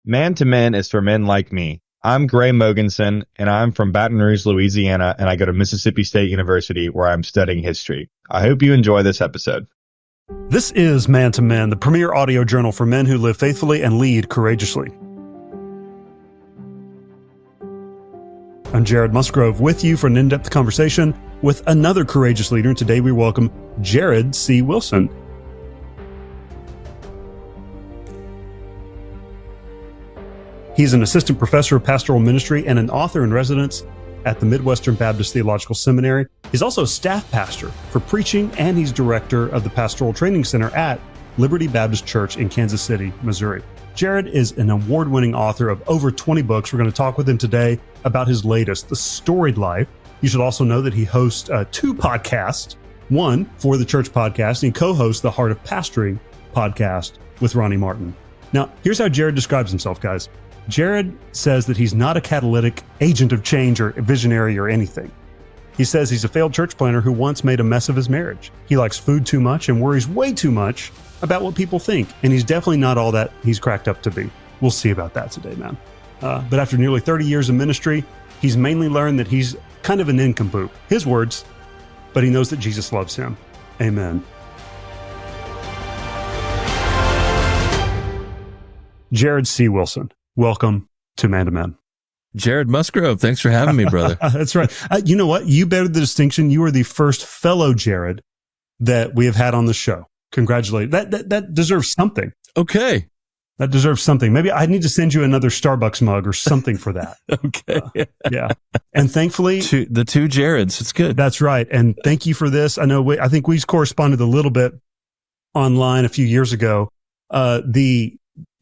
Man to Men is for men like me. I'm Gray Mogensen, and I'm from Baton Rouge, Louisiana, and I go to Mississippi State University where I'm studying history. I hope you enjoy this episode. This is Man to Men, the premier audio journal for men who live faithfully and lead courageously. I'm Jared Musgrove with you for an in-depth conversation with another courageous leader. And today we welcome Jared C. Wilson. He's an assistant professor of pastoral ministry and an author in residence at the Midwestern Baptist Theological Seminary. He's also a staff pastor for preaching, and he's director of the Pastoral Training Center at Liberty Baptist Church in Kansas City, Missouri. Jared is an award-winning author of over 20 books. We're going to talk with him today about his latest, The Storied Life. You should also know that he hosts two podcasts, one for the Church Podcast, and he co-hosts the Heart of Pastoring podcast with Ronnie Martin. Now, here's how Jared describes himself, guys. Jared says that he's not a catalytic agent of change or a visionary or anything. He says he's a failed church planner who once made a mess of his marriage. He likes food too much and worries way too much about what people think. And he's definitely not all that he's cracked up to be. We'll see about that today, man. But after nearly 30 years of ministry, he's mainly learned that he's kind of an nincompoop. His words, but he knows that Jesus loves him. Amen. Jared C. Wilson, welcome to Man to Men. Jared Musgrove, thanks for having me, brother. That's right. You know what? You bear the distinction. You are the first fellow Jared that we have had on the show. Congratulations. That deserves something. Okay. That deserves something. Maybe I need to send you another Starbucks mug or something for that. Okay. Yeah. And thankfully, the two Jareds. It's good. That's right. And thank you for this. I know I think we corresponded a little bit online a few years ago.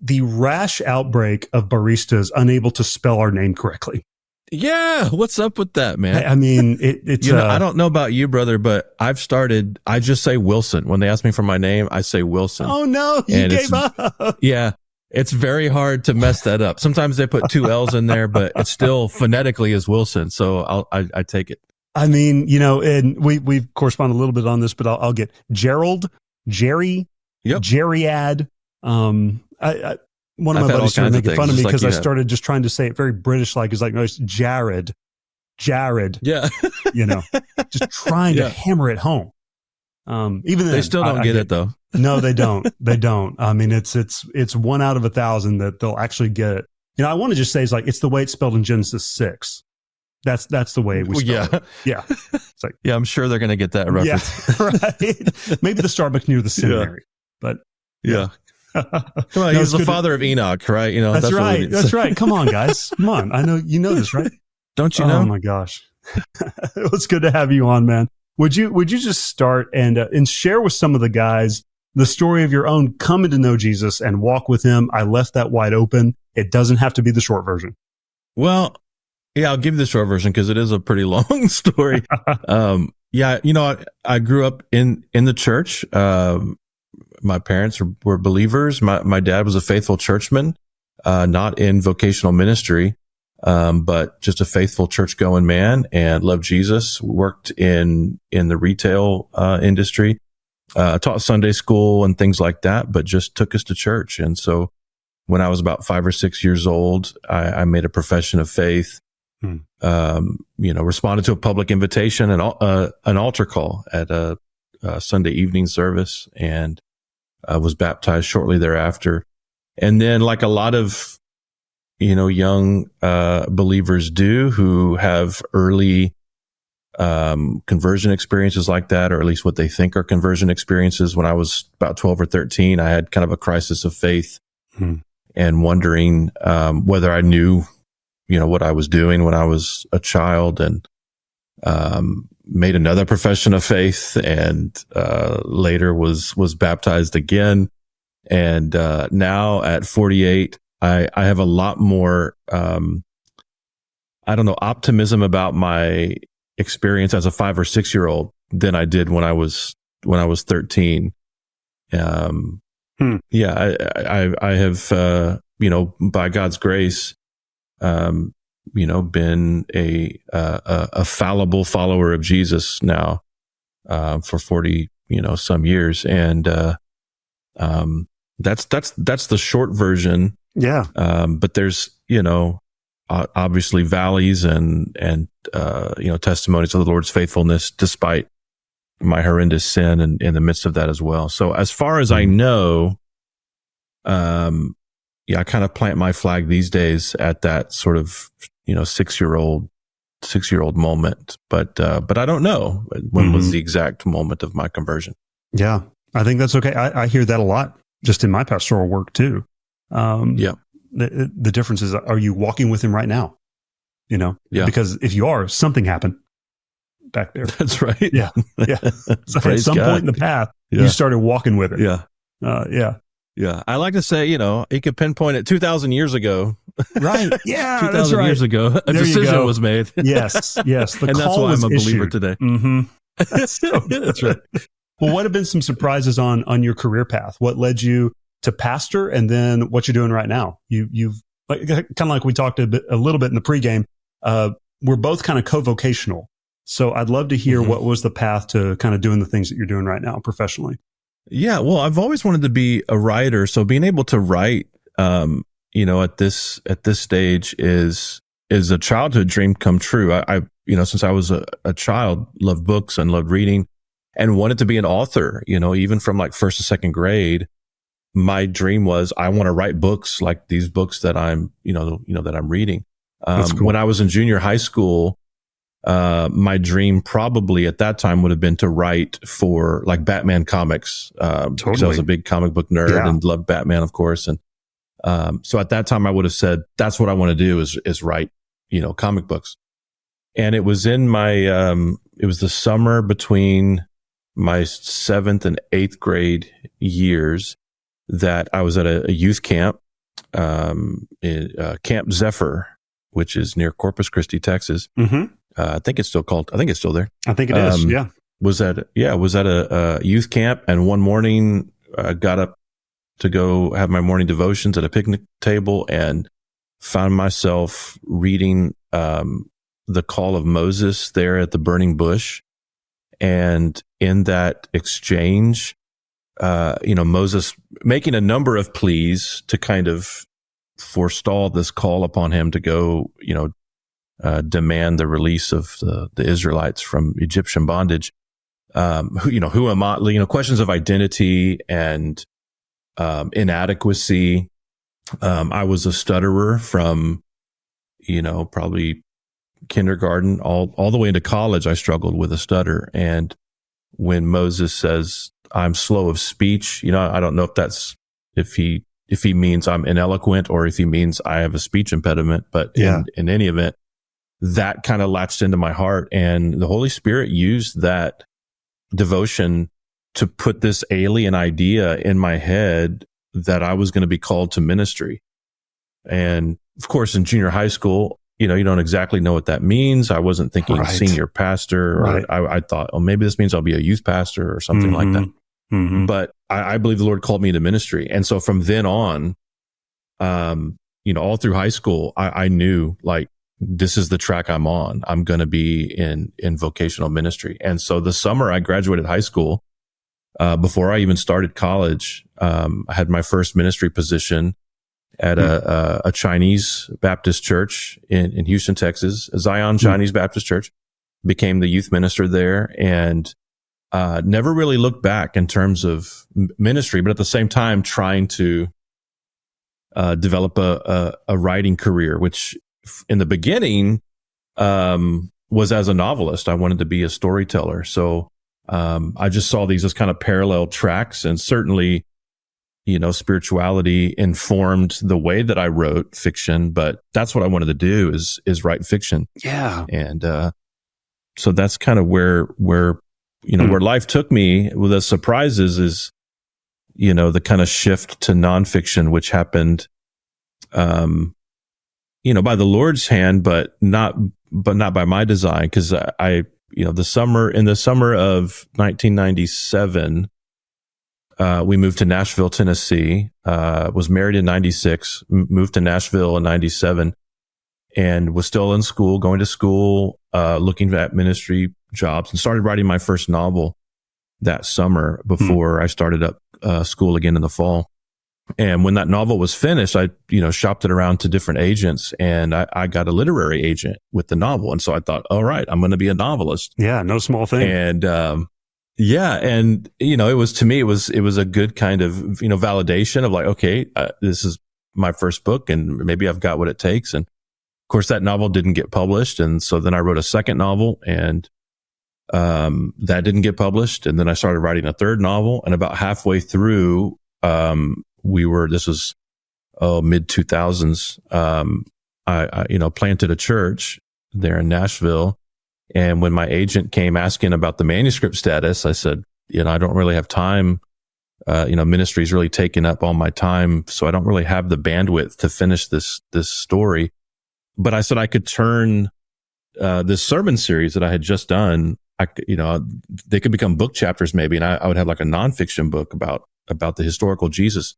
The rash outbreak of baristas unable to spell our name correctly. Yeah. What's up with that, man? I mean, it's, I don't know about you, brother, but I just say Wilson. When they ask me for my name, I say Wilson. Oh no, you gave up. Yeah. It's very hard to mess that up. Sometimes they put two L's in there, but it's still phonetically is Wilson. So I take it. I mean, and we've corresponded a little bit on this, but I'll get Gerald, Jerry, Jerryad. One of my buddies started making fun of me because I started just trying to say it very British-like. It's like, no, it's Jared. Yeah. Just trying to hammer it home. Even then, they still don't get it though. No, they don't. They don't. I mean, it's 1 out of 1,000 that they'll actually get it. I want to just say it's the way it's spelled in Genesis 6. That's the way we spell it. Yeah. It's like, yeah, I'm sure they're going to get that reference. Yeah, right. Maybe the Starbucks near the seminary, but yeah. Come on, he's the father of Enoch, right? That's right. That's right. Come on, guys. Come on. I know you know this, right? Don't you know? Oh my gosh. It's good to have you on, man. Would you just start and share with some of the guys the story of your own coming to know Jesus and walk with him? I left that wide open. It doesn't have to be the short version. Well, yeah, I'll give you the short version because it is a pretty long story. I grew up in the church. My parents were believers. My dad was a faithful churchman, not in vocational ministry, but just a faithful church-going man and loved Jesus, worked in the retail industry, taught Sunday school and things like that, but just took us to church. And so when I was about 5 or 6 years old, I made a profession of faith, responded to a public invitation, an altar call at a Sunday evening service, and was baptized shortly thereafter. And then, like a lot of, young believers do who have early conversion experiences like that, or at least what they think are conversion experiences. When I was about 12 or 13, I had kind of a crisis of faith and wondering whether I knew, what I was doing when I was a child, and made another profession of faith, and later was baptized again. And now at 48, I have a lot more optimism about my experience as a 5 or 6 year old than I did when I was 13. Yeah, I have by God's grace been a fallible follower of Jesus now, for 40, some years. And, that's the short version. Yeah. But there's, obviously valleys and testimonies of the Lord's faithfulness despite my horrendous sin and in the midst of that as well. So as far as I know, I kind of plant my flag these days at that sort of, 6-year-old moment. But I don't know when was the exact moment of my conversion. Yeah. I think that's okay. I hear that a lot just in my pastoral work too. The difference is, are you walking with him right now? Because if you are, something happened back there. That's right. Yeah. So at some point in the path, you started walking with it. Yeah. I like to say, you could pinpoint it 2,000 years ago. Right. Yeah. 2,000 years ago, a decision was made. Yes. The and that's why I'm a believer today. Mm-hmm. That's right. Well, what have been some surprises on your career path? What led you to pastor, and then what you're doing right now? You've kind of like we talked a little bit in the pregame. We're both kind of co-vocational, so I'd love to hear what was the path to kind of doing the things that you're doing right now professionally. Yeah, well, I've always wanted to be a writer, so being able to write, at this stage is a childhood dream come true. I since I was a child, loved books and loved reading, and wanted to be an author. Even from like first to second grade. My dream was I want to write books like these books that I'm, that I'm reading. Cool. When I was in junior high school, my dream probably at that time would have been to write for like Batman comics. Because I was a big comic book nerd and loved Batman, of course. And so at that time, I would have said that's what I want to do is write, comic books. And it was in my it was the summer between my 7th and 8th grade years that I was at a youth camp, Camp Zephyr, which is near Corpus Christi, Texas. Mm-hmm. I think it's still there. I think it is. Yeah. Was at a youth camp. And one morning I got up to go have my morning devotions at a picnic table and found myself reading, the call of Moses there at the burning bush. And in that exchange, Moses making a number of pleas to kind of forestall this call upon him to go, demand the release of the Israelites from Egyptian bondage. Who am I? Questions of identity and inadequacy. I was a stutterer from, probably kindergarten all the way into college. I struggled with a stutter, and when Moses says, I'm slow of speech, I don't know if he means I'm ineloquent or if he means I have a speech impediment, but in any event, that kind of latched into my heart, and the Holy Spirit used that devotion to put this alien idea in my head that I was going to be called to ministry. And of course, in junior high school, you don't exactly know what that means. I wasn't thinking senior pastor, or I thought, maybe this means I'll be a youth pastor or something like that. Mm-hmm. But I believe the Lord called me to ministry. And so from then on, all through high school, I knew like, this is the track I'm on. I'm going to be in vocational ministry. And so the summer I graduated high school, before I even started college, I had my first ministry position at a Chinese Baptist church in Houston, Texas, a Zion Chinese Baptist church, became the youth minister there, and never really looked back in terms of ministry, but at the same time trying to develop a writing career, which in the beginning was as a novelist. I wanted to be a storyteller. So I just saw these as kind of parallel tracks, and certainly, spirituality informed the way that I wrote fiction, but that's what I wanted to do is write fiction. Yeah. And so that's kind of where where life took me. With the surprises is, the kind of shift to nonfiction, which happened by the Lord's hand, but not by my design. Cause in the summer of 1997, we moved to Nashville, Tennessee, was married in 96, moved to Nashville in 97, and was still in school, going to school, looking at ministry jobs, and started writing my first novel that summer before I started up school again in the fall. And when that novel was finished, I, shopped it around to different agents, and I got a literary agent with the novel. And so I thought, all right, I'm going to be a novelist. Yeah, no small thing. And, it was, to me, it was a good kind of, validation of like, okay, this is my first book and maybe I've got what it takes. And of course that novel didn't get published. And so then I wrote a second novel, and, that didn't get published. And then I started writing a third novel, and about halfway through, this was mid 2000s. I planted a church there in Nashville. And when my agent came asking about the manuscript status, I said, I don't really have time. Ministry's really taken up all my time. So I don't really have the bandwidth to finish this story. But I said I could turn, this sermon series that I had just done, they could become book chapters maybe. And I would have like a nonfiction book about the historical Jesus.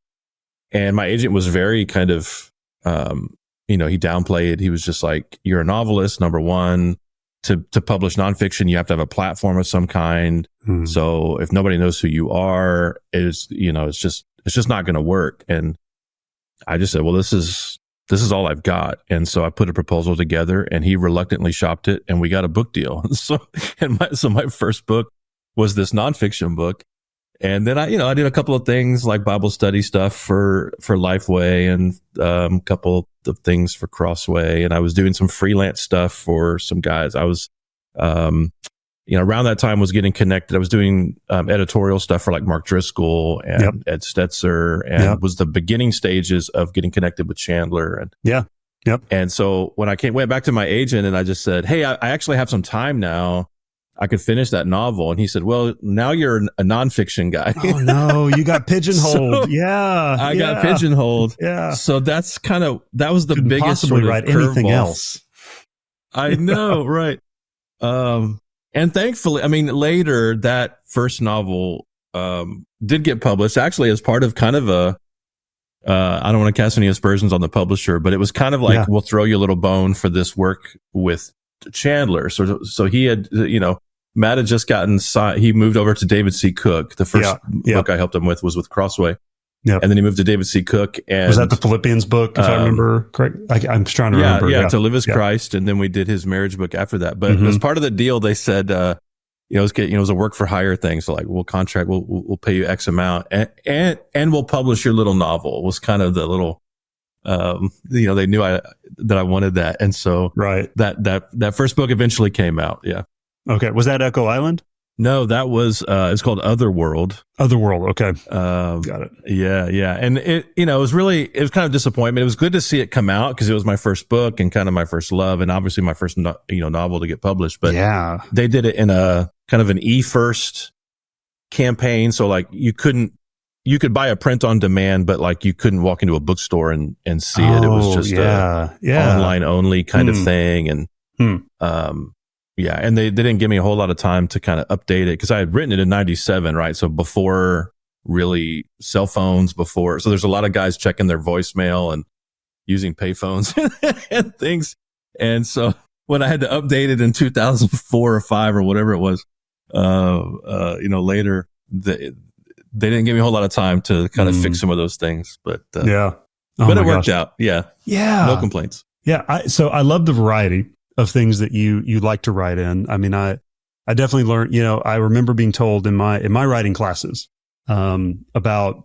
And my agent was very kind of, he downplayed. He was just like, you're a novelist, number one. To publish nonfiction, you have to have a platform of some kind. So if nobody knows who you are, it's just not going to work. And I just said, well, this is all I've got. And so I put a proposal together, and he reluctantly shopped it, and we got a book deal. So my first book was this nonfiction book. And then I did a couple of things like Bible study stuff for Lifeway, and a couple of things for Crossway. And I was doing some freelance stuff for some guys. I was, around that time was getting connected. I was doing editorial stuff for like Mark Driscoll and Ed Stetzer, and was the beginning stages of getting connected with Chandler. And And so when I went back to my agent, and I just said, hey, I actually have some time now. I could finish that novel. And he said, well, now you're a nonfiction guy. Oh no, you got pigeonholed. I got pigeonholed. Yeah. So that was the Couldn't biggest possibly sort of write anything curveball. else. I know. Right. And thankfully, later that first novel, did get published actually as part of kind of I don't want to cast any aspersions on the publisher, but it was kind of like, we'll throw you a little bone for this work with Chandler. So he had, Matt had just gotten signed. He moved over to David C. Cook. The first book I helped him with was with Crossway. And then he moved to David C. Cook. And was that the Philippians book, if I remember correct? I'm just trying to remember. Yeah, To Live as Christ. And then we did his marriage book after that. But as part of the deal, they said, it was a work for hire thing. So like, we'll pay you X amount, and we'll publish your little novel. Was kind of the little, they knew that I wanted that. And so that first book eventually came out. Yeah. Okay. Was that Echo Island? No, that was, it's called Otherworld. Otherworld. Okay. Got it. Yeah. And it was kind of disappointment. It was good to see it come out because it was my first book and kind of my first love, and obviously my first, novel to get published. But they did it in a kind of an e-first campaign. So like you could buy a print on demand, but like you couldn't walk into a bookstore and see it. It was just online only kind of thing. And, and they didn't give me a whole lot of time to kind of update it because I had written it in 97, right? So before really cell phones so there's a lot of guys checking their voicemail and using payphones and things. And so when I had to update it in 2004 or 5 or whatever it was, later, they didn't give me a whole lot of time to kind of fix some of those things, but but it worked out. Yeah. No complaints. Yeah. So I love the variety of things that you like to write in. I definitely learned, I remember being told in my writing classes, about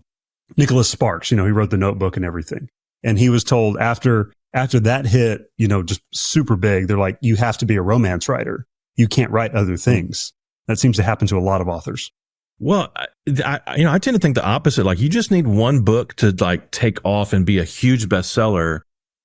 Nicholas Sparks, he wrote The Notebook and everything. And he was told after that hit, just super big, they're like, you have to be a romance writer. You can't write other things. That seems to happen to a lot of authors. Well, I tend to think the opposite. Like you just need one book to like take off and be a huge bestseller.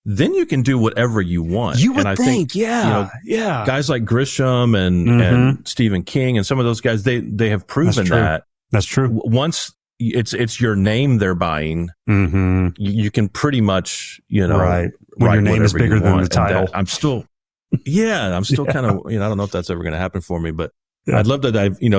Then you can do whatever you want. You would think, guys like Grisham and Stephen King and some of those guys, they have proven that. That's true. Once it's your name they're buying, you can pretty much, right. When your name is bigger than the title. I'm still kind of, I don't know if that's ever going to happen for me, but I'd love to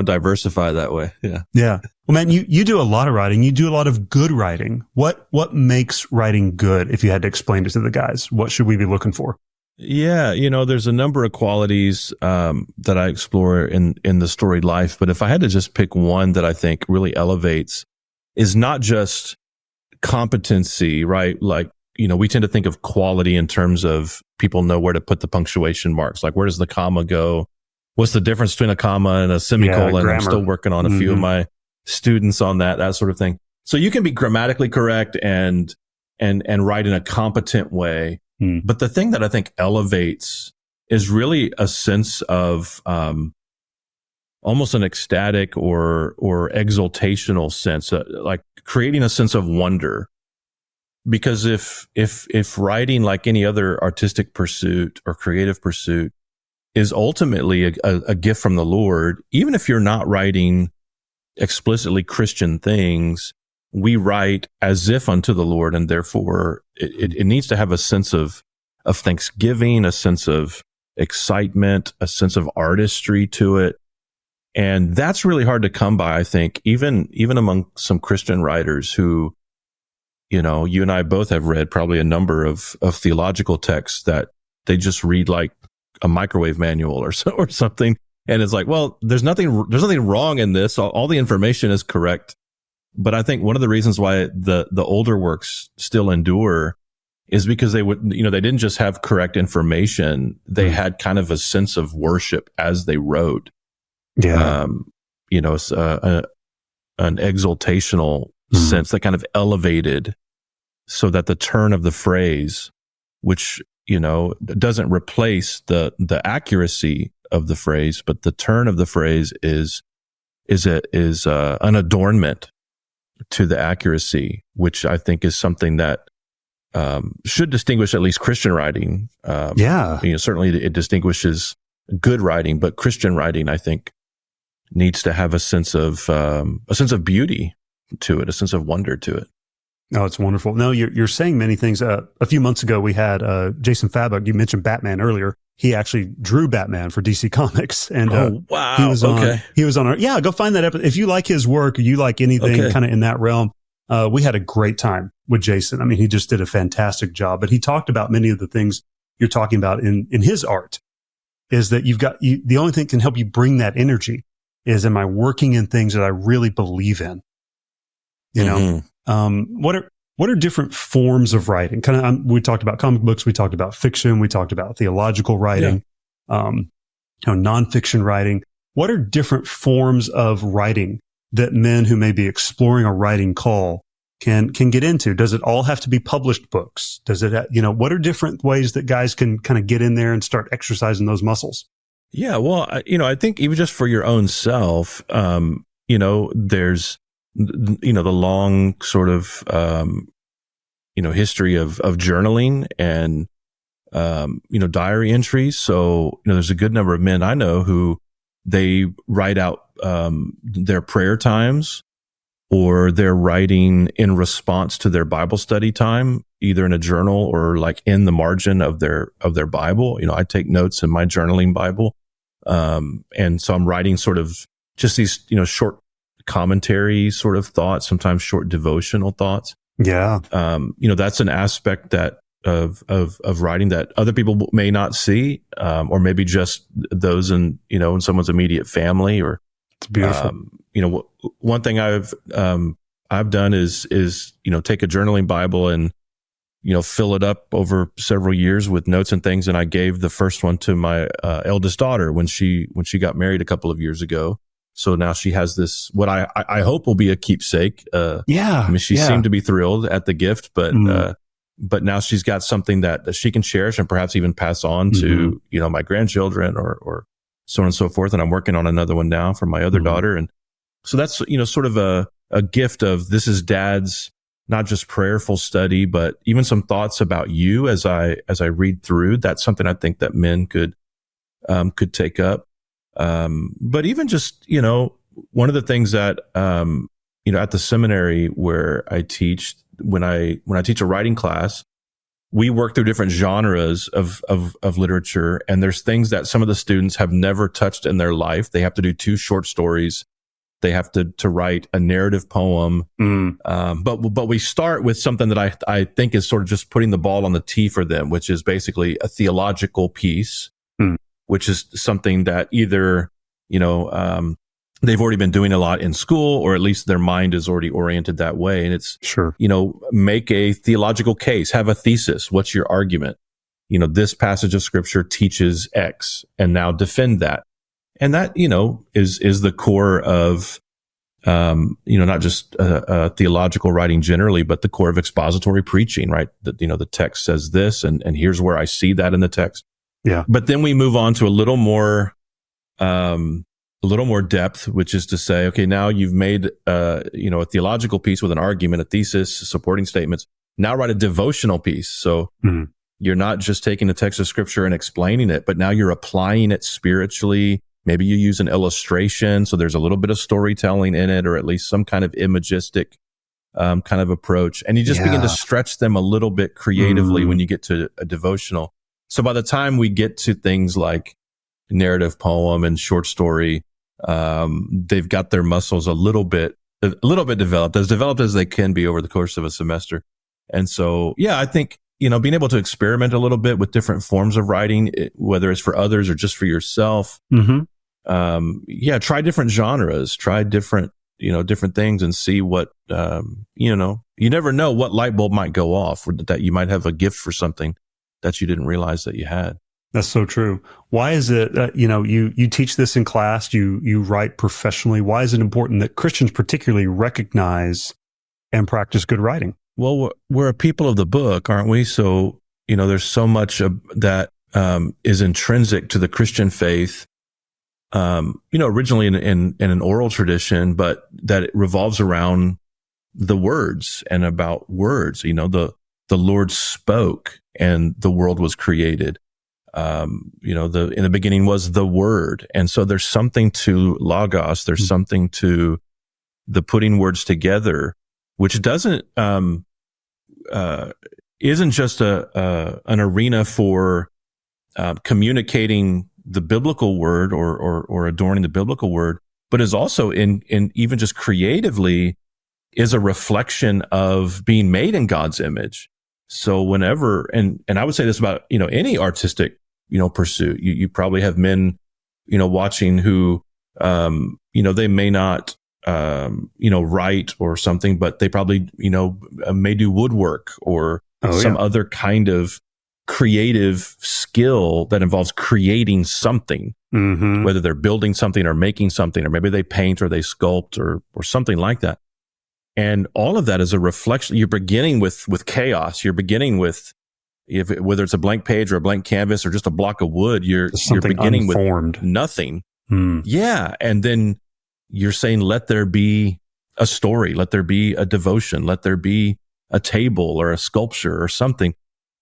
diversify that way. Yeah. Yeah. Well, man, you do a lot of writing. You do a lot of good writing. What makes writing good? If you had to explain it to the guys, what should we be looking for? Yeah. There's a number of qualities, that I explore in the storied life. But if I had to just pick one that I think really elevates is not just competency, right? Like, we tend to think of quality in terms of people know where to put the punctuation marks. Like, where does the comma go? What's the difference between a comma and a semicolon? grammar. I'm still working on a few of my students on that sort of thing. So you can be grammatically correct and write in a competent way. But the thing that I think elevates is really a sense of almost an ecstatic or exaltational sense, like creating a sense of wonder. Because if writing, like any other artistic pursuit or creative pursuit, is ultimately a gift from the Lord, even if you're not writing explicitly Christian things, we write as if unto the Lord, and therefore it needs to have a sense of thanksgiving, a sense of excitement, a sense of artistry to it. And that's really hard to come by, I think, even among some Christian writers who, you and I both have read probably a number of theological texts that they just read like a microwave manual or something. And it's like, well, there's nothing wrong in this. All the information is correct. But I think one of the reasons why the older works still endure is because they didn't just have correct information. They had kind of a sense of worship as they wrote. Yeah. An exaltational sense that kind of elevated, so that the turn of the phrase, which, doesn't replace the accuracy of the phrase, but the turn of the phrase is an adornment to the accuracy, which I think is something that should distinguish at least Christian writing. Certainly it distinguishes good writing, but Christian writing, I think, needs to have a sense of beauty to it, a sense of wonder to it. Oh, it's wonderful. No, you're saying many things. A few months ago, we had Jason Fabok. You mentioned Batman earlier. He actually drew Batman for DC Comics, and wow, he was on our. Yeah, go find that episode if you like his work or you like anything kind of in that realm. We had a great time with Jason. I mean, he just did a fantastic job. But he talked about many of the things you're talking about in his art. Is that the only thing that can help you bring that energy is, am I working in things that I really believe in? What are different forms of writing? We talked about comic books, we talked about fiction, we talked about theological writing, nonfiction writing. What are different forms of writing that men who may be exploring a writing call can get into? Does it all have to be published books? Does it, what are different ways that guys can kind of get in there and start exercising those muscles? Yeah, well, I think even just for your own self, there's, the long sort of, history of journaling and, diary entries. So, there's a good number of men I know who they write out, their prayer times, or they're writing in response to their Bible study time, either in a journal or like in the margin of their Bible. I take notes in my journaling Bible. And so I'm writing sort of just these, short commentary sort of thoughts, sometimes short devotional thoughts. Yeah. That's an aspect that of writing that other people may not see, or maybe just those in someone's immediate family. Or it's beautiful. One thing I've done is take a journaling Bible and fill it up over several years with notes and things. And I gave the first one to my eldest daughter when she got married a couple of years ago. So now she has this, what I hope will be a keepsake. She seemed to be thrilled at the gift, but now she's got something that she can cherish and perhaps even pass on to, my grandchildren or so on and so forth. And I'm working on another one now for my other daughter. And so that's, sort of a gift of, this is Dad's, not just prayerful study, but even some thoughts about you as I read through. That's something I think that men could take up. But even just, one of the things that, at the seminary where I teach, when I teach a writing class, we work through different genres of literature. And there's things that some of the students have never touched in their life. They have to do 2 short stories. They have to write a narrative poem. But we start with something that I think is sort of just putting the ball on the tee for them, which is basically a theological piece, which is something that either, they've already been doing a lot in school, or at least their mind is already oriented that way. And it's, Sure. Make a theological case, have a thesis. What's your argument? This passage of scripture teaches X, and now defend that. And that, is the core of, not just theological writing generally, but the core of expository preaching, right? That, the text says this, and here's where I see that in the text. Yeah. But then we move on to a little more depth, which is to say, okay, now you've made, a theological piece with an argument, a thesis, supporting statements. Now write a devotional piece. So you're not just taking the text of scripture and explaining it, but now you're applying it spiritually. Maybe you use an illustration, so there's a little bit of storytelling in it, or at least some kind of imagistic kind of approach. And you just begin to stretch them a little bit creatively when you get to a devotional. So by the time we get to things like narrative poem and short story, they've got their muscles a little bit developed as they can be over the course of a semester. And so, I think, being able to experiment a little bit with different forms of writing, whether it's for others or just for yourself. Try different genres, try different things, and see what, you never know what light bulb might go off, or that you might have a gift for something that you didn't realize that you had. That's so true. Why is it that, you teach this in class, you write professionally? Why is it important that Christians particularly recognize and practice good writing? Well, we're a people of the book, aren't we? So, there's so much that is intrinsic to the Christian faith, originally in an oral tradition, but that it revolves around the words and about words. The Lord spoke and the world was created. In the beginning was the Word. And so there's something to logos. There's something to the putting words together, which isn't just an arena for communicating the biblical word or adorning the biblical word, but is also in even just creatively is a reflection of being made in God's image. So whenever, and I would say this about, any artistic, pursuit, you probably have men, watching who, they may not, write or something, but they probably, may do woodwork or some other kind of creative skill that involves creating something, whether they're building something or making something, or maybe they paint or they sculpt or something like that. And all of that is a reflection. You're beginning with chaos. You're beginning with, whether it's a blank page or a blank canvas or just a block of wood, you're beginning unformed. With nothing. Yeah. And then you're saying, let there be a story, let there be a devotion, let there be a table or a sculpture or something.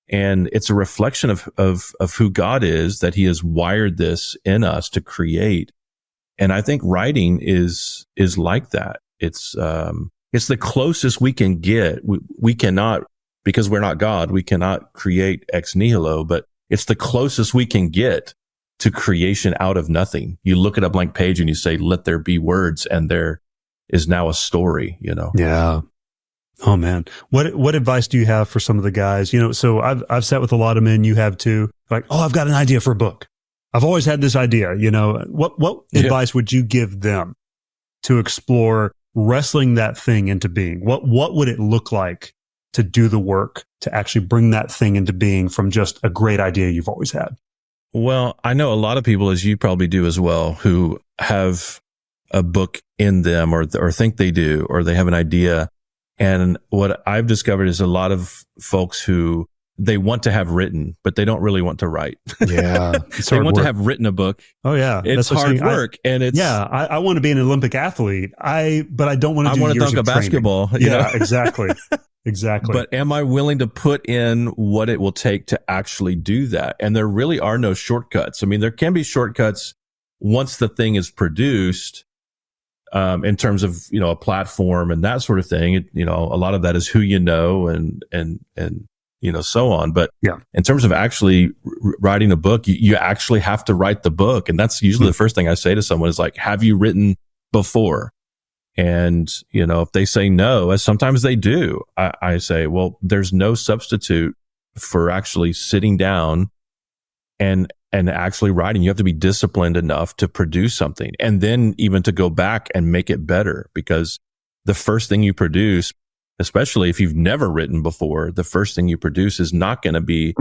And it's a reflection of who God is, that he has wired this in us to create. And I think writing is like that. It's the closest we can get. We cannot, because we're not God, we cannot create ex nihilo, but it's the closest we can get to creation out of nothing. You look at a blank page and you say, let there be words, and there is now a story, Yeah. Oh man. What advice do you have for some of the guys? So I've sat with a lot of men, you have too, like, oh, I've got an idea for a book. I've always had this idea, what advice would you give them to explore wrestling that thing into being? What would it look like to do the work to actually bring that thing into being from just a great idea you've always had? Well, I know a lot of people, as you probably do as well, who have a book in them or think they do, or they have an idea. And what I've discovered is a lot of folks who they want to have written, but they don't really want to write. Yeah. They want to have written a book. Oh yeah. It's hard work. I want to be an Olympic athlete. But I don't want to do years of training. I want to dunk a basketball. Yeah, exactly. Exactly. But am I willing to put in what it will take to actually do that? And there really are no shortcuts. I mean, there can be shortcuts once the thing is produced, in terms of, a platform and that sort of thing. A lot of that is who you know and so on. But in terms of actually writing a book, you actually have to write the book. And that's usually the first thing I say to someone is like, have you written before? And, if they say no, as sometimes they do, I say, well, there's no substitute for actually sitting down and and actually writing. You have to be disciplined enough to produce something, and then even to go back and make it better, because the first thing you produce, especially if you've never written before, the first thing you produce is not going to be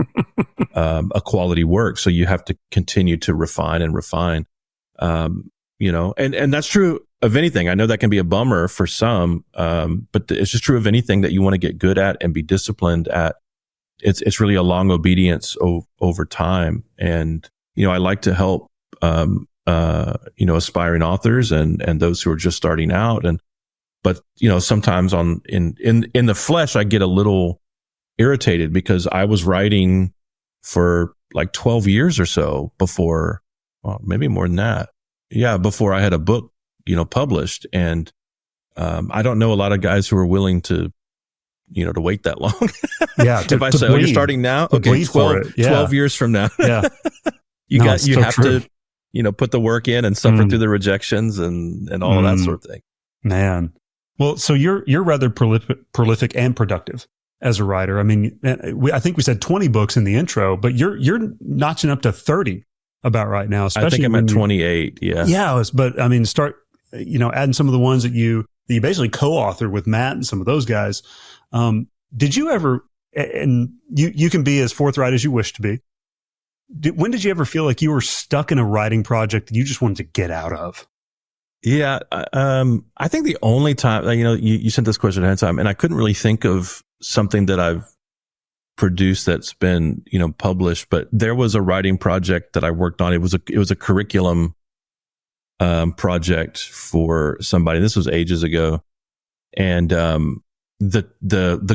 a quality work. So you have to continue to refine and refine, and that's true of anything. I know that can be a bummer for some, but it's just true of anything that you want to get good at and be disciplined at. It's really a long obedience over time. And, I like to help, aspiring authors and those who are just starting out. But sometimes in the flesh, I get a little irritated because I was writing for like 12 years or so before, well, maybe more than that. Yeah. Before I had a book, published. And, I don't know a lot of guys who are willing to wait that long. Yeah. If I say, you're starting now, okay, 12 years from now. Yeah. you have to, put the work in and suffer through the rejections and all of that sort of thing. Man. Well, so you're rather prolific and productive as a writer. I mean, I think we said 20 books in the intro, but you're notching up to 30 about right now. Especially I think I'm at 28. Yeah. Yeah. But I mean, start, adding some of the ones that you basically co-authored with Matt and some of those guys. Did you ever, and you can be as forthright as you wish to be. When did you ever feel like you were stuck in a writing project that you just wanted to get out of? Yeah. I think the only time, you sent this question ahead of time, and I couldn't really think of something that I've produced that's been, published, but there was a writing project that I worked on. It was a curriculum, project for somebody. This was ages ago. And, the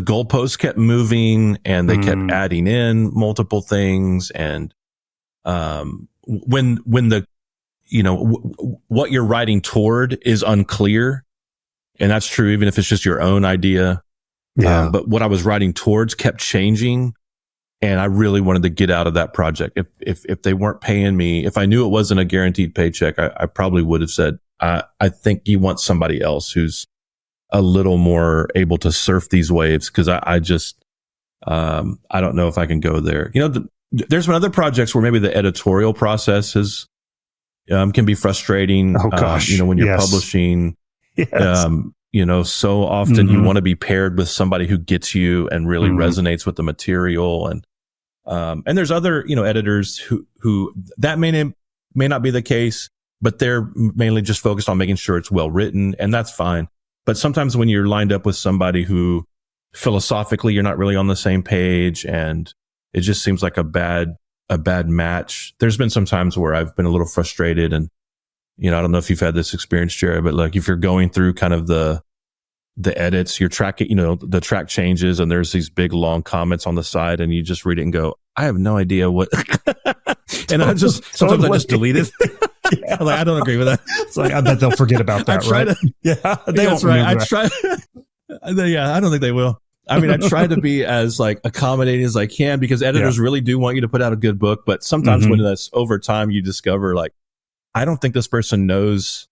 goalposts kept moving and they kept adding in multiple things. And, when the, what you're writing toward is unclear, and that's true even if it's just your own idea. Yeah. But what I was writing towards kept changing, and I really wanted to get out of that project. If they weren't paying me, if I knew it wasn't a guaranteed paycheck, I probably would have said, I think you want somebody else who's a little more able to surf these waves, because I just I don't know if I can go there. There's been other projects where maybe the editorial process can be frustrating. Oh gosh, when you're publishing. Yes. So often you want to be paired with somebody who gets you and really resonates with the material. And there's other, editors who that may not be the case, but they're mainly just focused on making sure it's well written, and that's fine. But sometimes when you're lined up with somebody who philosophically you're not really on the same page, and it just seems like a bad match. There's been some times where I've been a little frustrated, and I don't know if you've had this experience, Jerry, but like if you're going through kind of the edits, you're tracking, the track changes, and there's these big long comments on the side, and you just read it and go, I have no idea what. And I sometimes I just delete it. Yeah. I'm like, I don't agree with that. It's like, I bet they'll forget about that, right? That's right. I try. Yeah, I don't think they will. I mean, I try to be as like accommodating as I can, because editors really do want you to put out a good book. But sometimes when that's over time, you discover like, I don't think this person knows,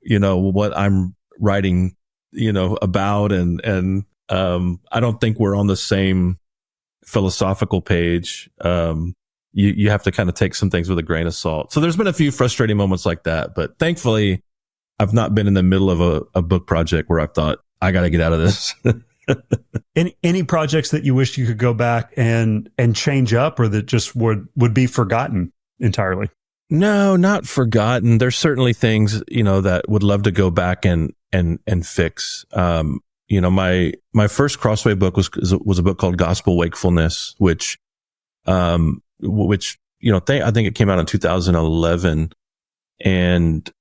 what I'm writing, about. And I don't think we're on the same philosophical page. You have to kind of take some things with a grain of salt. So there's been a few frustrating moments like that, but thankfully I've not been in the middle of a book project where I've thought, I got to get out of this. Any projects that you wish you could go back and change up, or that just would be forgotten entirely? No, not forgotten. There's certainly things, that would love to go back and fix. My first Crossway book was a book called Gospel Wakefulness, which I think it came out in 2011, and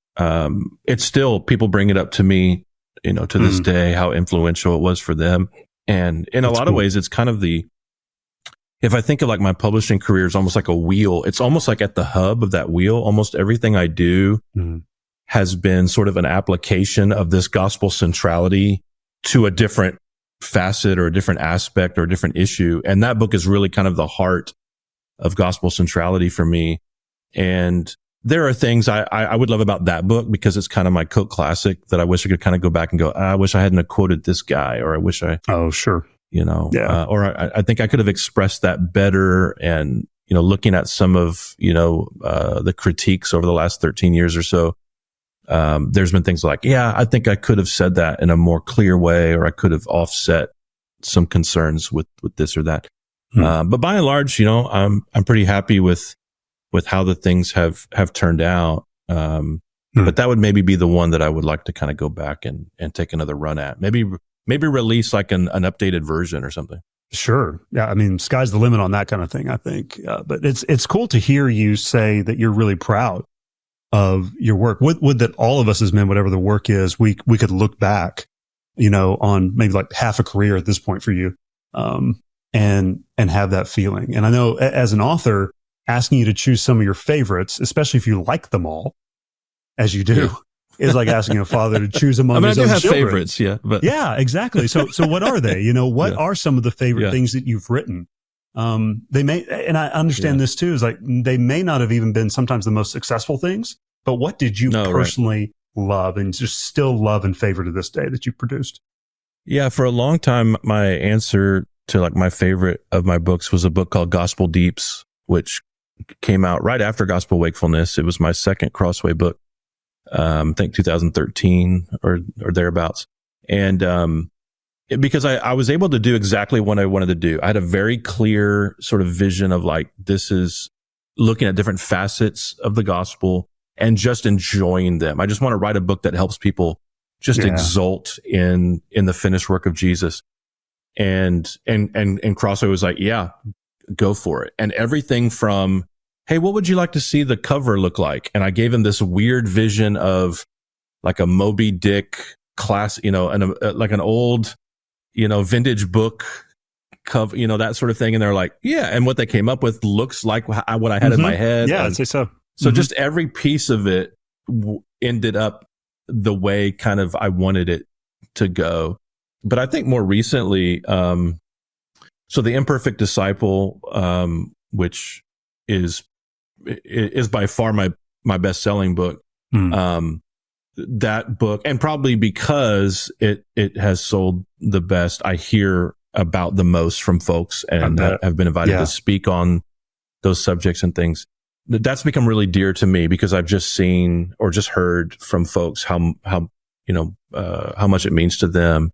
it's still, people bring it up to me, to this day, how influential it was for them. And in a lot of ways, it's kind of if I think of like my publishing career is almost like a wheel, it's almost like at the hub of that wheel, almost everything I do has been sort of an application of this gospel centrality to a different facet or a different aspect or a different issue. And that book is really kind of the heart of gospel centrality for me. And there are things I would love about that book, because it's kind of my cult classic that I wish I could kind of go back and go, I wish I hadn't have quoted this guy, or I wish I, oh, sure. or I think I could have expressed that better. And, looking at some of, the critiques over the last 13 years or so, there's been things like, yeah, I think I could have said that in a more clear way, or I could have offset some concerns with this or that. But by and large, I'm pretty happy with how the things have turned out. But that would maybe be the one that I would like to kind of go back and take another run at. Maybe release like an updated version or something. Sure. Yeah. I mean, sky's the limit on that kind of thing, I think. But it's cool to hear you say that you're really proud of your work. Would that all of us as men, whatever the work is, we could look back, on maybe like half a career at this point for you, and have that feeling. And I know as an author, asking you to choose some of your favorites, especially if you like them all, as you do, is like asking a father to choose among his own children. I do have favorites, yeah. But yeah, exactly. So what are they? What are some of the favorite things that you've written? They may, and I understand this too, is like they may not have even been sometimes the most successful things, but what did you personally love and just still love and favor to this day that you produced? Yeah, for a long time, my answer to like my favorite of my books was a book called Gospel Deeps, which came out right after Gospel Wakefulness. It was my second Crossway book. I think 2013 or thereabouts. And, because I was able to do exactly what I wanted to do. I had a very clear sort of vision of like, this is looking at different facets of the gospel and just enjoying them. I just want to write a book that helps people just exult in the finished work of Jesus. And Crossway was like, yeah, go for it. And everything from, hey, what would you like to see the cover look like? And I gave him this weird vision of like a Moby Dick class, like an old, vintage book cover, that sort of thing. And they're like, yeah. And what they came up with looks like what I had in my head. Yeah, I'd say so. So just every piece of it ended up the way kind of I wanted it to go. But I think more recently, so The Imperfect Disciple, which is by far my best-selling book. That book, and probably because it has sold the best, I hear about the most from folks and have been invited to speak on those subjects and things. That's become really dear to me because I've just seen or just heard from folks how much it means to them.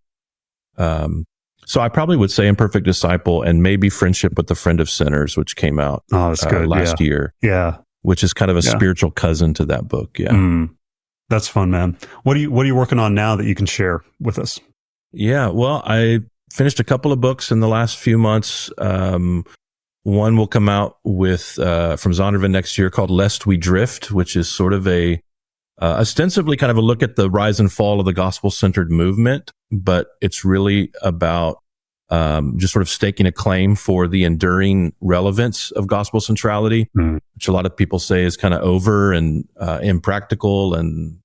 So I probably would say Imperfect Disciple and maybe Friendship with the Friend of Sinners, which came out last year. Yeah. Which is kind of a spiritual cousin to that book. Yeah. That's fun, man. What are you working on now that you can share with us? Yeah. Well, I finished a couple of books in the last few months. One will come out with, from Zondervan next year called Lest We Drift, which is sort of ostensibly kind of a look at the rise and fall of the gospel-centered movement, but it's really about just sort of staking a claim for the enduring relevance of gospel centrality, which a lot of people say is kind of over and impractical and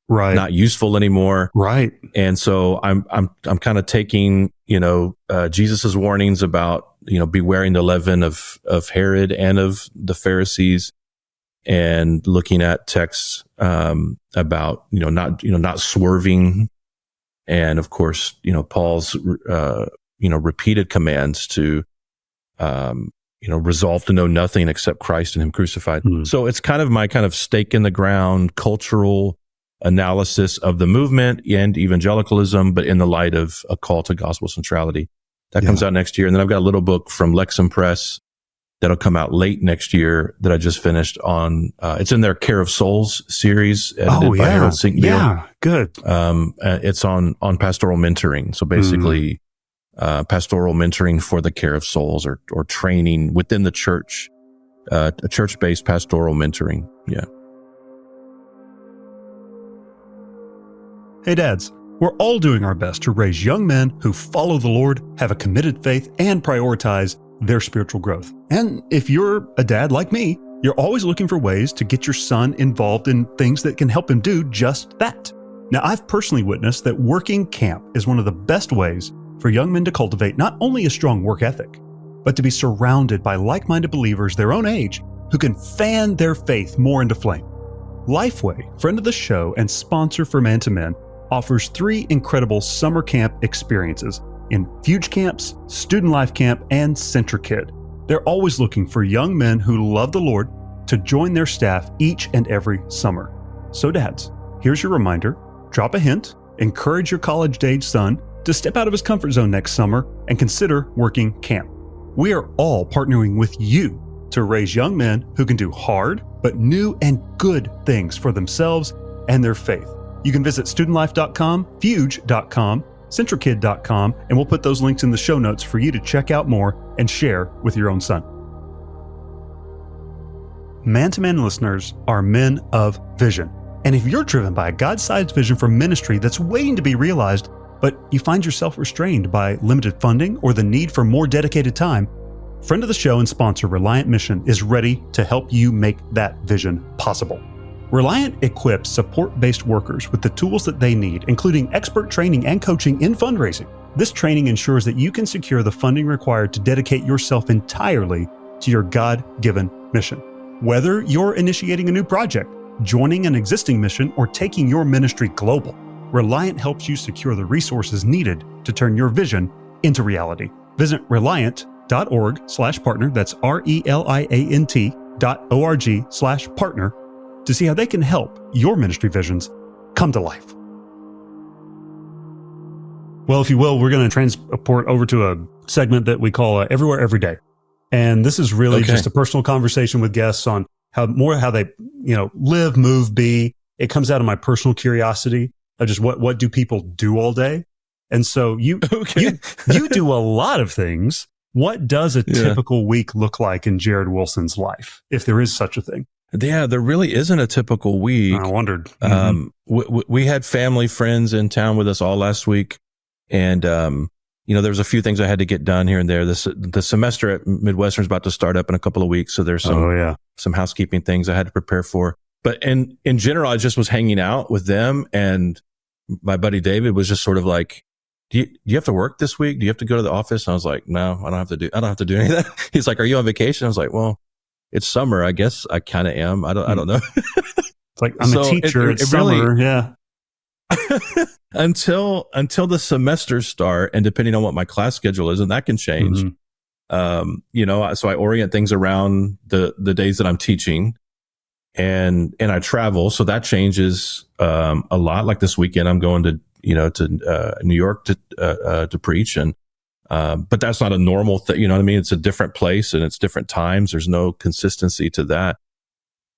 not useful anymore. Right. And so I'm kind of taking Jesus's warnings about bewaring the leaven of Herod and of the Pharisees, and looking at texts about not swerving, and of course Paul's repeated commands to resolve to know nothing except Christ and Him crucified. So it's kind of my kind of stake in the ground cultural analysis of the movement and evangelicalism, but in the light of a call to gospel centrality. That comes out next year. And then I've got a little book from Lexham Press that'll come out late next year that I just finished on. It's in their Care of Souls series, edited by Harold Sinkdale. Yeah, good. It's on pastoral mentoring. So basically, pastoral mentoring for the care of souls, or training within the church, a church-based pastoral mentoring. Yeah. Hey, dads. We're all doing our best to raise young men who follow the Lord, have a committed faith, and prioritize their spiritual growth. And if you're a dad like me, you're always looking for ways to get your son involved in things that can help him do just that. Now, I've personally witnessed that working camp is one of the best ways for young men to cultivate not only a strong work ethic, but to be surrounded by like-minded believers their own age who can fan their faith more into flame. Lifeway, friend of the show and sponsor for Man to Men, offers 3 incredible summer camp experiences in Fuge Camps, Student Life Camp, and Centra Kid. They're always looking for young men who love the Lord to join their staff each and every summer. So dads, here's your reminder. Drop a hint, encourage your college-age son to step out of his comfort zone next summer and consider working camp. We are all partnering with you to raise young men who can do hard but new and good things for themselves and their faith. You can visit studentlife.com, fuge.com, centralkid.com, and we'll put those links in the show notes for you to check out more and share with your own son. Man-to-Man listeners are men of vision. And if you're driven by a God-sized vision for ministry that's waiting to be realized, but you find yourself restrained by limited funding or the need for more dedicated time, friend of the show and sponsor Reliant Mission is ready to help you make that vision possible. Reliant equips support-based workers with the tools that they need, including expert training and coaching in fundraising. This training ensures that you can secure the funding required to dedicate yourself entirely to your God-given mission. Whether you're initiating a new project, joining an existing mission, or taking your ministry global, Reliant helps you secure the resources needed to turn your vision into reality. Visit reliant.org/partner, that's RELIANT.org/partner, to see how they can help your ministry visions come to life. Well, if you will, we're going to transport over to a segment that we call Everywhere, Every Day. And this is really just a personal conversation with guests on how they, live, move, be. It comes out of my personal curiosity of just what do people do all day? And so you do a lot of things. What does a typical week look like in Jared Wilson's life, if there is such a thing? Yeah, there really isn't a typical week. I wondered. We had family, friends in town with us all last week. And, there was a few things I had to get done here and there. The semester at Midwestern is about to start up in a couple of weeks. So there's some housekeeping things I had to prepare for. But in general, I just was hanging out with them. And my buddy David was just sort of like, do you have to work this week? Do you have to go to the office? And I was like, no, I don't have to do any of that. He's like, are you on vacation? I was like, well, it's summer. I guess I kind of am. I don't know. It's like, I'm a teacher. It's summer. Really, yeah. until the semesters start, and depending on what my class schedule is, and that can change. So I orient things around the days that I'm teaching, and I travel. So that changes, a lot. Like this weekend, I'm going to New York to preach, and, but that's not a normal thing. You know what I mean? It's a different place and it's different times. There's no consistency to that.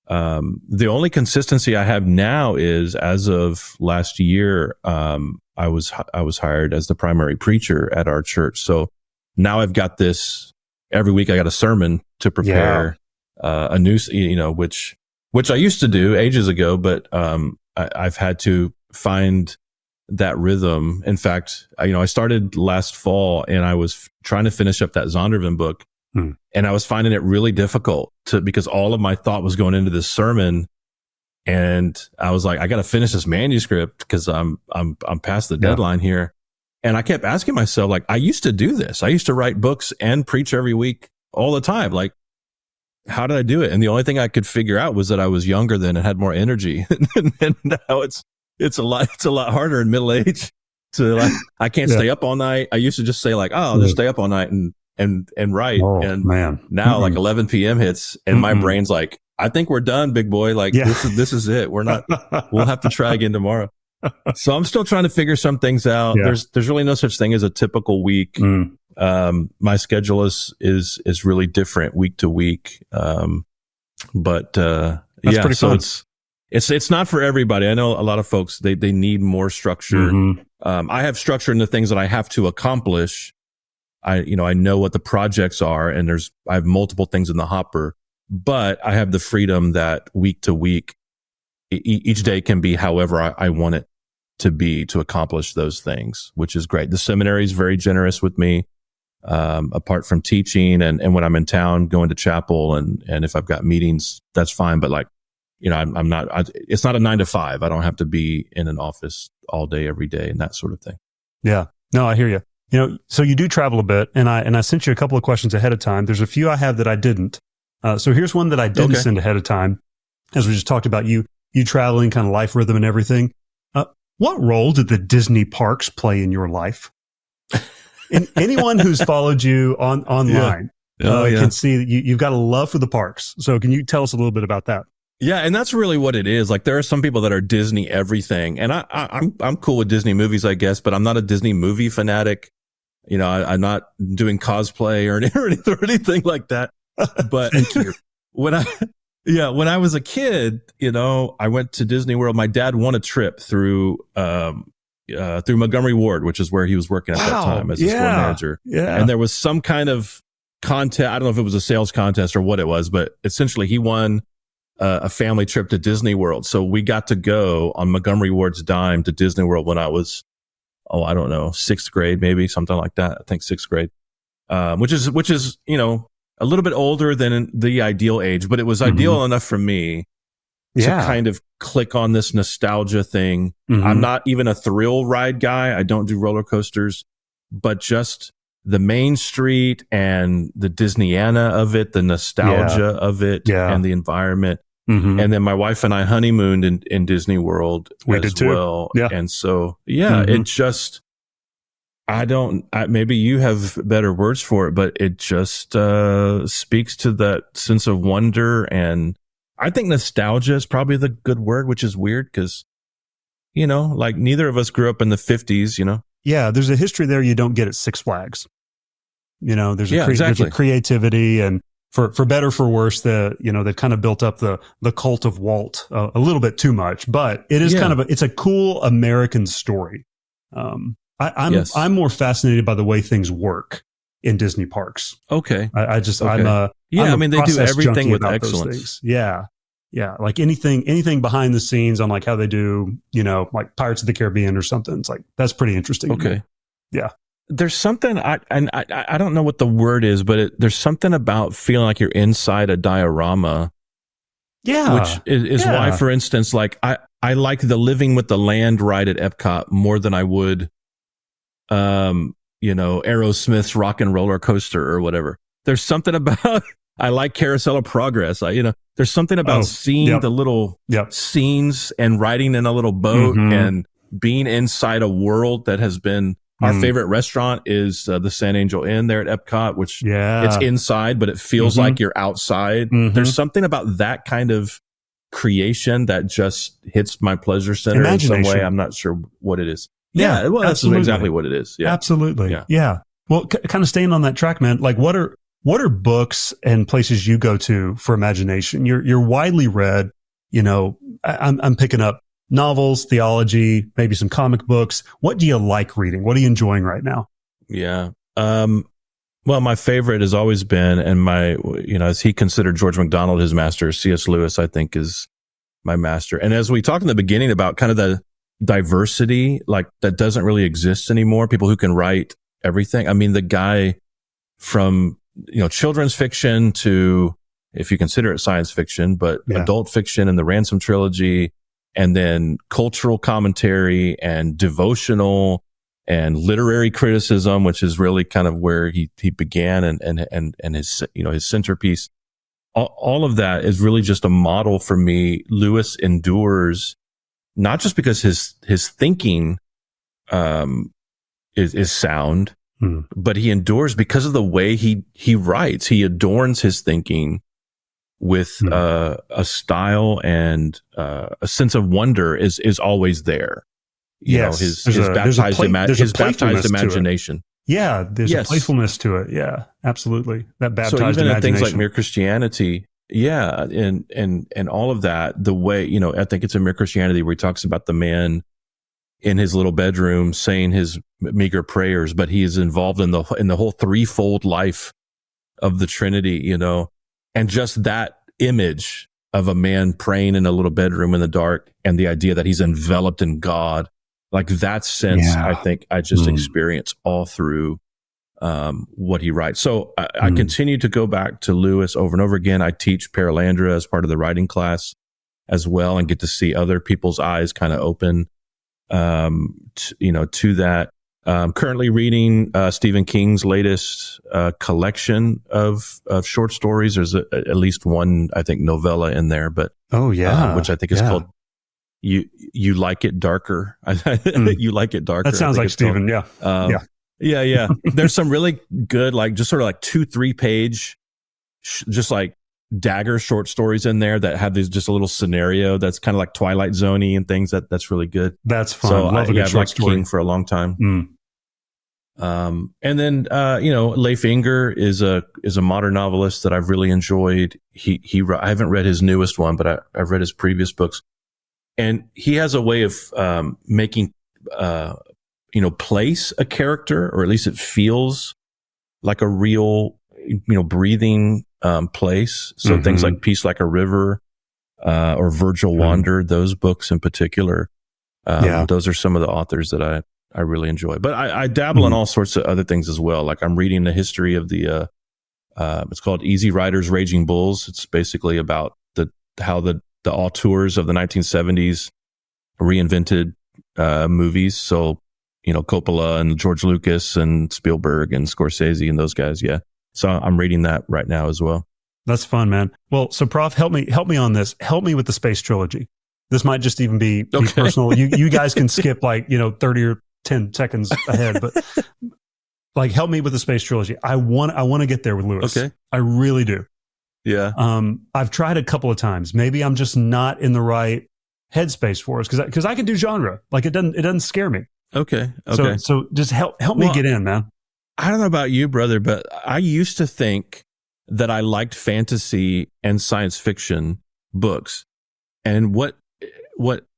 The only consistency I have now is, as of last year, I was hired as the primary preacher at our church. So now I've got this, every week I got a sermon to prepare, a new, which I used to do ages ago, but, I've had to find that rhythm. In fact, I started last fall and I was trying to finish up that Zondervan book. And I was finding it really difficult because all of my thought was going into this sermon, and I was like, I got to finish this manuscript because I'm past the deadline here. And I kept asking myself, like, I used to do this. I used to write books and preach every week all the time. Like, how did I do it? And the only thing I could figure out was that I was younger then and had more energy. And now it's a lot harder in middle age to, like, I can't stay up all night. I used to just say, like, oh, I'll just stay up all night and write. Oh, and man. Now like 11 p.m. hits and my brain's like, I think we're done, big boy. Like this is it. We'll have to try again tomorrow. So I'm still trying to figure some things out. Yeah. There's really no such thing as a typical week. My schedule is really different week to week. But that's pretty fun. So it's not for everybody. I know a lot of folks, they need more structure. I have structure in the things that I have to accomplish. I know what the projects are, and I have multiple things in the hopper, but I have the freedom that week to week, each day can be however I want it to be to accomplish those things, which is great. The seminary is very generous with me, apart from teaching and when I'm in town, going to chapel and if I've got meetings, that's fine. But I'm not, it's not a 9 to 5. I don't have to be in an office all day, every day, and that sort of thing. Yeah. No, I hear you. So you do travel a bit, and I sent you a couple of questions ahead of time. There's a few I have that I didn't. So here's one that I didn't send ahead of time, as we just talked about you traveling, kind of life rhythm and everything. What role did the Disney parks play in your life? And anyone who's followed you online I can see that you've got a love for the parks. So can you tell us a little bit about that? Yeah, and that's really what it is. Like, there are some people that are Disney everything, and I'm cool with Disney movies, I guess, but I'm not a Disney movie fanatic. You know, I'm not doing cosplay or anything like that. But Thank you. when I was a kid, you know, I went to Disney World. My dad won a trip through Montgomery Ward, which is where he was working at that time as a store manager. Yeah. And there was some kind of contest. I don't know if it was a sales contest or what it was, but essentially he won a family trip to Disney World. So we got to go on Montgomery Ward's dime to Disney World when I was, I don't know, 6th grade, maybe something like that. I think 6th grade, which is, you know, a little bit older than the ideal age, but it was ideal enough for me to kind of click on this nostalgia thing. I'm not even a thrill ride guy. I don't do roller coasters, but just the Main Street and the Disneyana of it, the nostalgia of it, and the environment. And then my wife and I honeymooned in Disney World as well. Yeah. And so, it just, maybe you have better words for it, but it just speaks to that sense of wonder. And I think nostalgia is probably the good word, which is weird because, you know, like neither of us grew up in the 50s, you know? Yeah, there's a history there you don't get at Six Flags. You know, there's a creativity, and for better, for worse, they've kind of built up the cult of Walt a little bit too much, but it is it's a cool American story. I'm more fascinated by the way things work in Disney parks. Okay. I mean, they do everything with excellence. Yeah. Like anything behind the scenes on like how they do, you know, like Pirates of the Caribbean or something. It's like, that's pretty interesting. Okay. Yeah. There's something, I don't know what the word is, but there's something about feeling like you're inside a diorama. Yeah. Which is why, for instance, like I like the Living with the Land ride at Epcot more than I would, you know, Aerosmith's Rock and Roller Coaster or whatever. There's something about, I like Carousel of Progress. There's something about seeing the little scenes and riding in a little boat and being inside a world that has been, our favorite restaurant is the San Angel Inn there at Epcot, which it's inside, but it feels like you're outside. There's something about that kind of creation that just hits my pleasure center in some way. I'm not sure what it is. Yeah, well, that's exactly what it is. Yeah, absolutely. Yeah. Well, kind of staying on that track, man. Like, what are books and places you go to for imagination? You're widely read. You know, I'm picking up novels, theology, maybe some comic books. What do you like reading? What are you enjoying right now? Yeah. Well, my favorite has always been, and as he considered George MacDonald his master, C.S. Lewis, I think, is my master. And as we talked in the beginning about kind of the diversity, like that doesn't really exist anymore. People who can write everything. I mean, the guy from, you know, children's fiction to, if you consider it science fiction, but adult fiction and the Ransom trilogy, and then cultural commentary and devotional and literary criticism, which is really kind of where he began and his, you know, his centerpiece. All of that is really just a model for me. Lewis endures not just because his thinking is sound, but he endures because of the way he writes. He adorns his thinking with a style and a sense of wonder is always there. You know, his baptized imagination. Yeah, there's a playfulness to it. Yeah, absolutely. That baptized imagination. Things like Mere Christianity, and all of that, the way, you know, I think it's in Mere Christianity where he talks about the man in his little bedroom saying his meager prayers, but he is involved in the whole threefold life of the Trinity, you know, and just that image of a man praying in a little bedroom in the dark and the idea that he's enveloped in God, like that sense, I think I just experience all through what he writes. So I continue to go back to Lewis over and over again. I teach Paralandra as part of the writing class as well, and get to see other people's eyes kind of open, to that. Currently reading Stephen King's latest collection of short stories. There's at least one, I think, novella in there, but which I think is called "You Like It Darker." You Like It Darker. That sounds like Stephen. Yeah. Yeah. There's some really good, like just sort of like 2-3 page, just like dagger short stories in there that have these just a little scenario that's kind of like Twilight Zone-y and things that's really good. That's fun. So Love a good I've short liked story. King for a long time. Mm. And then Leif Inger is a modern novelist that I've really enjoyed. I haven't read his newest one, but I've read his previous books, and he has a way of making place a character, or at least it feels like a real breathing place. So things like Peace Like a River or Virgil Wander, those books in particular, those are some of the authors that I really enjoy. But I dabble in all sorts of other things as well. Like I'm reading the history of the it's called Easy Riders, Raging Bulls. It's basically about how the auteurs of the 1970s reinvented movies. So Coppola and George Lucas and Spielberg and Scorsese and those guys. Yeah. So I'm reading that right now as well. That's fun, man. Well, so Prof, help me on this. Help me with the space trilogy. This might just even be personal. You guys can skip 30 or 10 seconds ahead, but like help me with the space trilogy. I want to get there with Lewis. Okay. I really do. Yeah. I've tried a couple of times. Maybe I'm just not in the right headspace for us because I can do genre. Like it doesn't scare me. Okay. So just help me get in, man. I don't know about you, brother, but I used to think that I liked fantasy and science fiction books. And what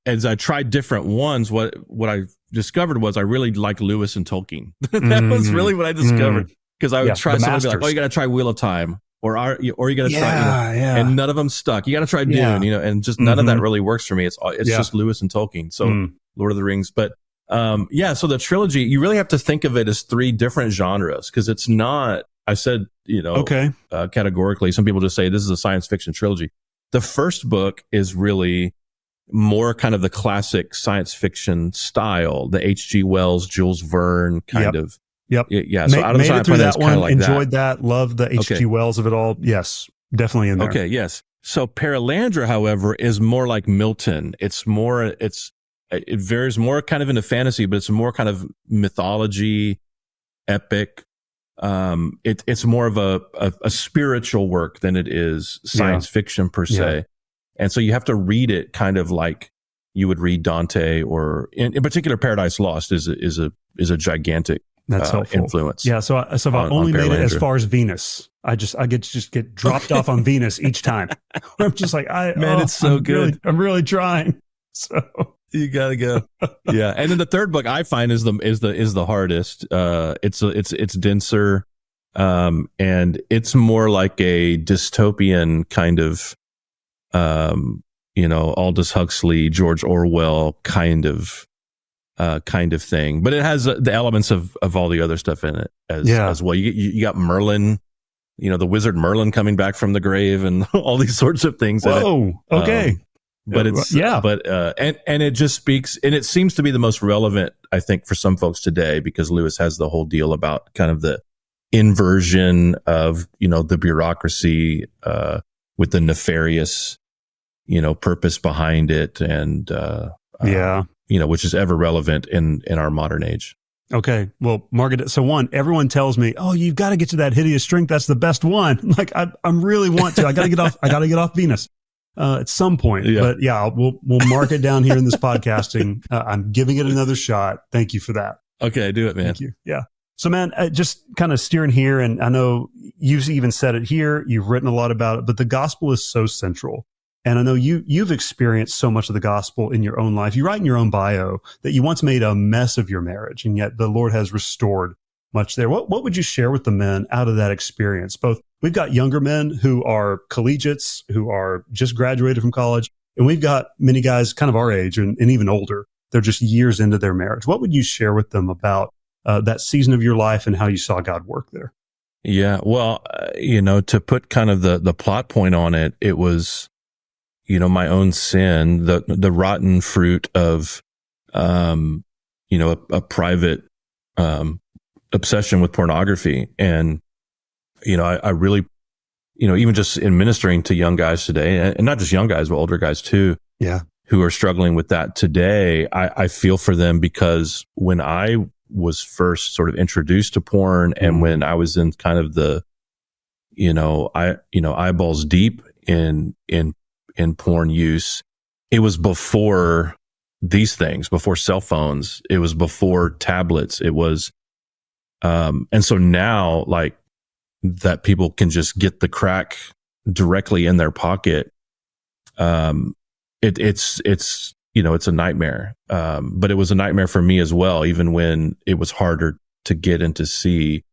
as I tried different ones, what I discovered was I really like Lewis and Tolkien. That was really what I discovered. Because I would try something like, you got to try Wheel of Time, or you got to try, and none of them stuck. You got to try Dune, and just none of that really works for me. It's just Lewis and Tolkien. So Lord of the Rings, but so the trilogy, you really have to think of it as 3 different genres, because it's not, I said, categorically, some people just say this is a science fiction trilogy. The first book is really more kind of the classic science fiction style, the H.G. Wells, Jules Verne kind of. Yep. Yeah. So out of the made it through that one. Like enjoyed that. Loved the H.G. Wells of it all. Yes, definitely in there. Okay. Yes. So Perelandra, however, is more like Milton. It varies more kind of into fantasy, but it's more kind of mythology, epic. It's more of a spiritual work than it is science fiction per se. Yeah. And so you have to read it kind of like you would read Dante, or in particular, Paradise Lost is a gigantic influence. Yeah. So if I only made it as far as Venus, I get dropped off on Venus each time. I'm just like, it's so good. I'm really trying. So. You gotta go. Yeah. And then the third book I find is the hardest. It's denser. And it's more like a dystopian kind of, Aldous Huxley, George Orwell kind of thing, but it has the elements of all the other stuff in it as well. You got Merlin, the wizard Merlin coming back from the grave and all these sorts of things. Whoa. Okay. But and it just speaks, and it seems to be the most relevant, I think, for some folks today, because Lewis has the whole deal about kind of the inversion of, the bureaucracy, with the nefarious, purpose behind it. And, which is ever relevant in our modern age. Okay. Well, Margaret, so everyone tells me, oh, you've got to get to that hideous strength. That's the best one. Like I really want to, I got to get off Venus. At some point, but we'll mark it down here in this podcasting. I'm giving it another shot. Thank you for that. Okay, do it, man. Thank you. Yeah. So, man, just kind of steering here, and I know you've even said it here. You've written a lot about it, but the gospel is so central, and I know you've experienced so much of the gospel in your own life. You write in your own bio that you once made a mess of your marriage, and yet the Lord has restored much there. What would you share with the men out of that experience? Both, we've got younger men who are collegiates, who are just graduated from college, and we've got many guys kind of our age and even older. They're just years into their marriage. What would you share with them about that season of your life and how you saw God work there? Yeah, well, to put kind of the plot point on it, it was, my own sin, the rotten fruit of, a private obsession with pornography. And, I really, even just in ministering to young guys today, and not just young guys, but older guys too, who are struggling with that today, I feel for them, because when I was first sort of introduced to porn, and when I was in kind of the, eyeballs deep in porn use, it was before these things, before cell phones, it was before tablets, it was, and so now, like, that people can just get the crack directly in their pocket. It's a nightmare. But it was a nightmare for me as well, even when it was harder to get and to see.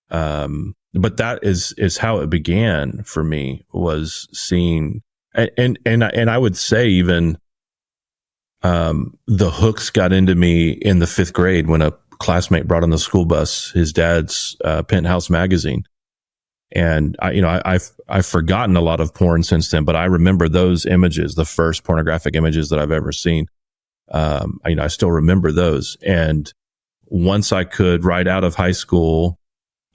But that is how it began for me, was seeing, and I would say even, the hooks got into me in the 5th grade when a classmate brought on the school bus his dad's, Penthouse magazine. And I've forgotten a lot of porn since then, but I remember those images, the first pornographic images that I've ever seen. I still remember those. And once I could, right out of high school,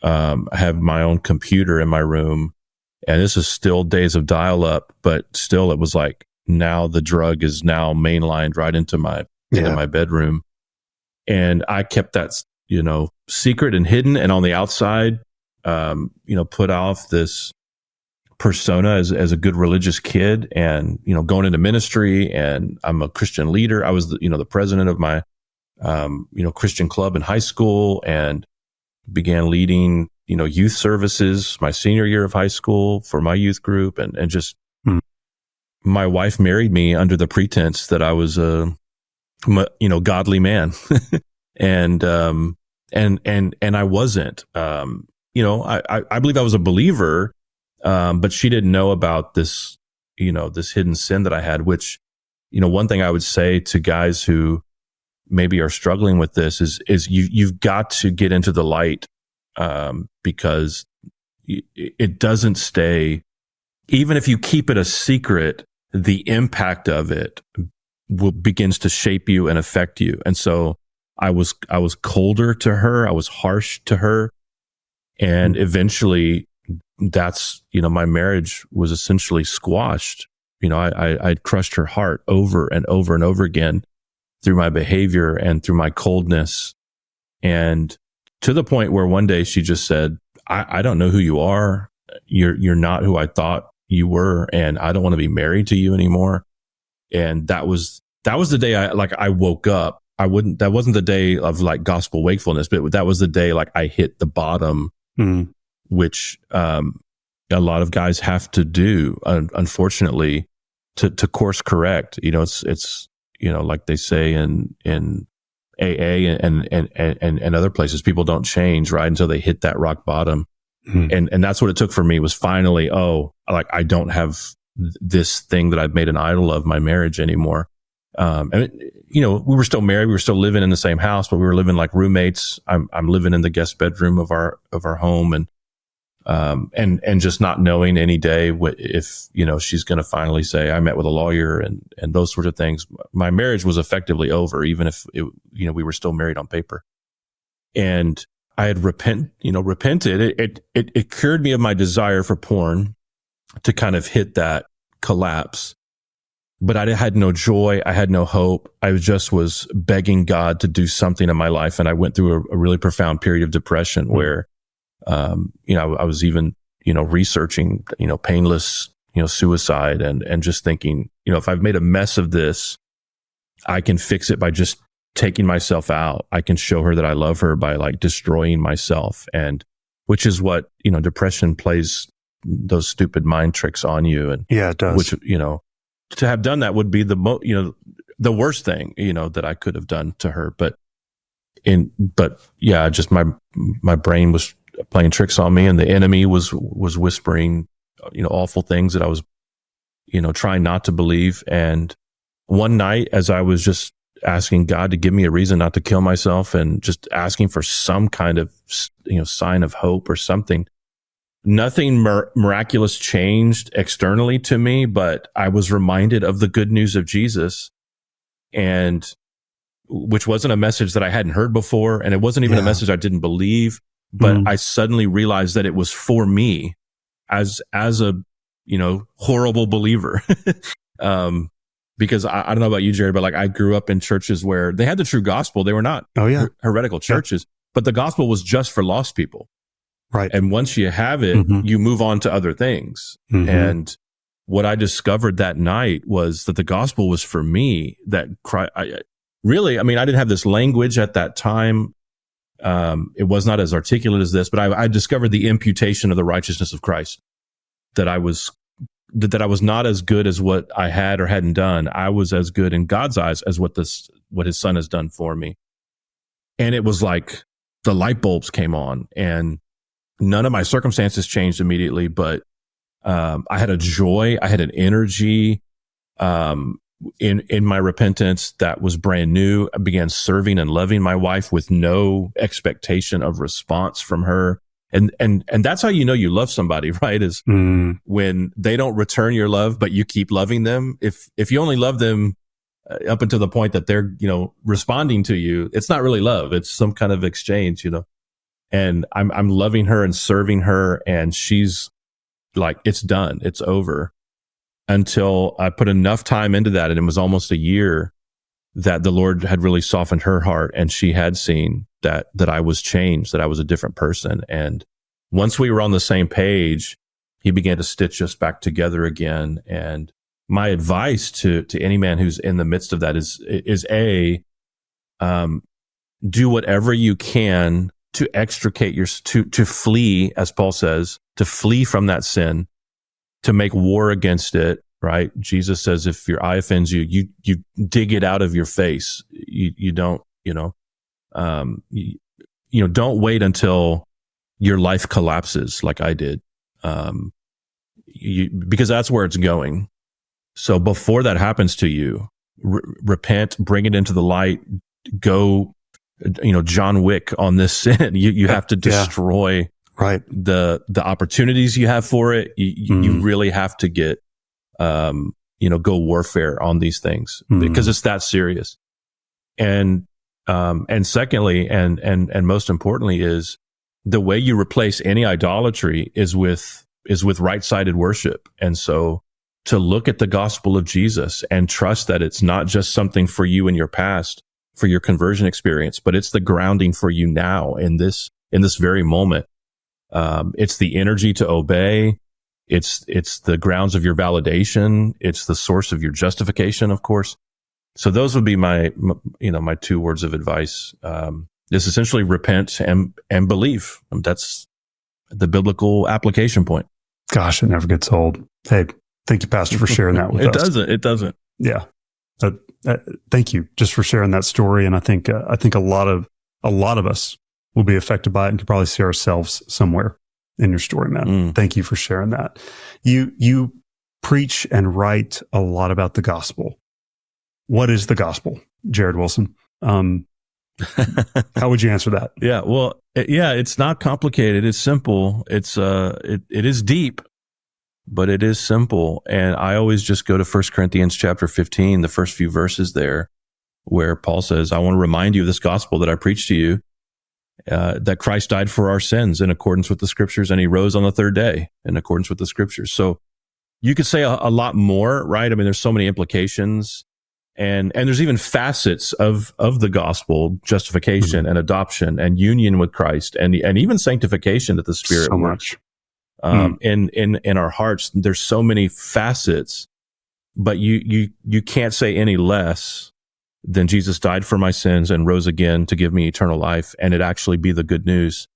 have my own computer in my room, and this is still days of dial up, but still it was like, now the drug is now mainlined right into my bedroom. And I kept that, secret and hidden, and on the outside, put off this persona as a good religious kid, and, going into ministry, and I'm a Christian leader. I was the president of my, Christian club in high school, and began leading, youth services my senior year of high school for my youth group. And just, my wife married me under the pretense that I was a, godly man. and I wasn't. I believe I was a believer, but she didn't know about this, this hidden sin that I had, which, one thing I would say to guys who maybe are struggling with this is you've got to get into the light, because it doesn't stay, even if you keep it a secret, the impact of it begins to shape you and affect you. And so I was colder to her. I was harsh to her. And eventually that's, my marriage was essentially squashed. I'd crushed her heart over and over and over again through my behavior and through my coldness. And to the point where one day she just said, I don't know who you are. You're not who I thought you were. And I don't want to be married to you anymore. And that was the day I woke up. That wasn't the day of like gospel wakefulness, but that was the day like I hit the bottom, which, a lot of guys have to do, unfortunately, to course correct. It's like they say in AA and other places, people don't change right until they hit that rock bottom. And that's what it took for me, was finally, I don't have this thing that I've made an idol of, my marriage, anymore. We were still married, we were still living in the same house, but we were living like roommates. I'm living in the guest bedroom of our home, and just not knowing any day if she's going to finally say I met with a lawyer and those sorts of things. My marriage was effectively over, even if we were still married on paper. And I had repented. It cured me of my desire for porn to kind of hit that collapse. But I had no joy. I had no hope. I was begging God to do something in my life. And I went through a really profound period of depression where, I was even, researching, painless, suicide, and just thinking, if I've made a mess of this, I can fix it by just taking myself out. I can show her that I love her by like destroying myself. And which is what, depression plays those stupid mind tricks on you. And yeah, it does. Which, to have done that would be the worst thing, that I could have done to her. But just my brain was playing tricks on me, and the enemy was whispering, awful things that I was, trying not to believe. And one night, as I was just asking God to give me a reason not to kill myself, and just asking for some kind of, sign of hope or something, nothing miraculous changed externally to me, but I was reminded of the good news of Jesus, and which wasn't a message that I hadn't heard before. And it wasn't even a message I didn't believe, but I suddenly realized that it was for me as a, horrible believer, because I don't know about you, Jared, but like I grew up in churches where they had the true gospel. They were not heretical churches, but the gospel was just for lost people. Right. And once you have it, you move on to other things. And what I discovered that night was that the gospel was for me. That I didn't have this language at that time. It was not as articulate as this, but I discovered the imputation of the righteousness of Christ, that I was not as good as what I had or hadn't done. I was as good in God's eyes as what his son has done for me. And it was like the light bulbs came on, and none of my circumstances changed immediately, but I had a joy, I had an energy in my repentance that was brand new. I began serving and loving my wife with no expectation of response from her. And that's how you know you love somebody, right? Is when they don't return your love, but you keep loving them. If you only love them up until the point that they're, responding to you, it's not really love. It's some kind of exchange, And I'm loving her and serving her, and she's like, it's done, it's over. Until I put enough time into that, and it was almost a year, that the Lord had really softened her heart, and she had seen that I was changed, that I was a different person. And once we were on the same page, he began to stitch us back together again. And my advice to any man who's in the midst of that is do whatever you can to extricate to flee, as Paul says, to flee from that sin, to make war against it. Right? Jesus says, if your eye offends you, you dig it out of your face. You don't, don't wait until your life collapses like I did, because that's where it's going. So before that happens to you, repent, bring it into the light, go, John Wick on this sin. You have to destroy the opportunities you have for it. You really have to get, go warfare on these things because it's that serious. And secondly, and most importantly, is the way you replace any idolatry is with right-sided worship. And so to look at the gospel of Jesus and trust that it's not just something for you in your past, for your conversion experience, but it's the grounding for you now in this very moment. It's the energy to obey. It's the grounds of your validation. It's the source of your justification, of course. So those would be my 2 words of advice. Is essentially repent and believe. That's the biblical application point. Gosh, it never gets old. Hey, thank you, Pastor, for sharing that with us. It doesn't. Yeah. Thank you just for sharing that story. And I think a lot of us will be affected by it and can probably see ourselves somewhere in your story, man. Thank you for sharing that. You preach and write a lot about the gospel. What is the gospel, Jared Wilson? How would you answer that? Yeah, well, it's not complicated. It's simple. It is deep, but it is simple. And I always just go to 1 Corinthians chapter 15, the first few verses there, where Paul says, I want to remind you of this gospel that I preached to you, that Christ died for our sins in accordance with the scriptures, and he rose on the third day in accordance with the scriptures. So you could say a lot more, right? I mean, there's so many implications. And there's even facets of the gospel, justification and adoption and union with Christ and even sanctification that the Spirit so works. Much. In our hearts, there's so many facets, but you can't say any less than Jesus died for my sins and rose again to give me eternal life, and it actually be the good news.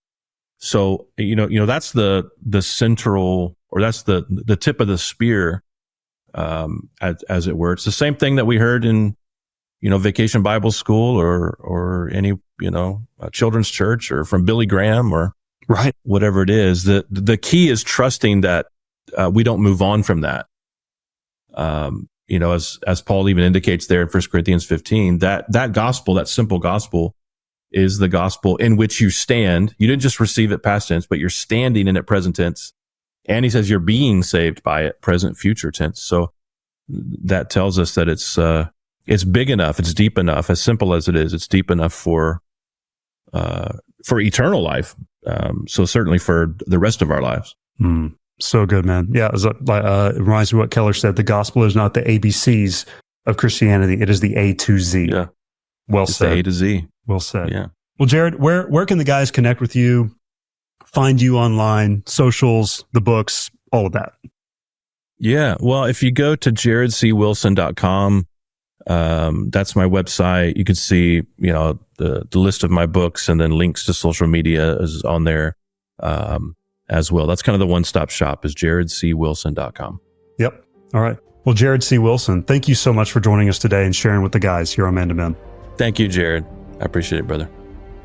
So, that's the central, or that's the tip of the spear. As it were, it's the same thing that we heard in, Vacation Bible School or any, children's church or from Billy Graham or whatever it is. The key is trusting that we don't move on from that. As Paul even indicates there in 1 Corinthians 15, that gospel, that simple gospel, is the gospel in which you stand. You didn't just receive it past tense, but you're standing in it present tense. And he says you're being saved by it, present, future tense. So that tells us that it's big enough, it's deep enough, as simple as it is, it's deep enough for eternal life. So certainly for the rest of our lives. So good, man. Yeah, it reminds me of what Keller said. The gospel is not the ABCs of Christianity. It is the A to Z. Yeah. Well It's said. the A to Z. Well said. Yeah. Well, Jared, where can the guys connect with you, find you online, socials, the books, all of that? Yeah. Well, if you go to jaredcwilson.com, that's my website. You can see, the list of my books, and then links to social media is on there as well. That's kind of the one-stop shop, is jaredcwilson.com. Yep. All right. Well, Jared C. Wilson, thank you so much for joining us today and sharing with the guys here on Man to Men. Thank you, Jared. I appreciate it, brother.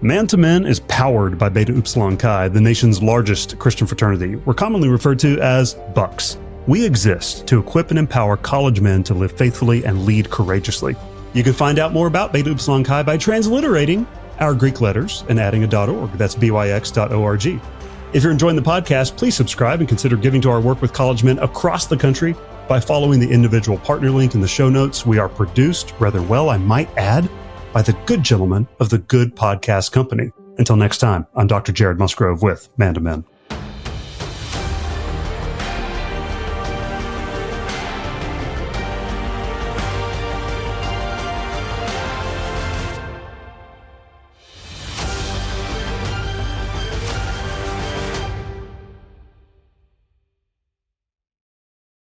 Man to Men is powered by Beta Upsilon Chi, the nation's largest Christian fraternity. We're commonly referred to as Bucks. We exist to equip and empower college men to live faithfully and lead courageously. You can find out more about Beta Upsilon Chi by transliterating our Greek letters and adding a .org. That's byx.org. If you're enjoying the podcast, please subscribe and consider giving to our work with college men across the country by following the individual partner link in the show notes. We are produced rather well, I might add, by the good gentlemen of the Good Podcast Company. Until next time, I'm Dr. Jared Musgrove with Man to Men.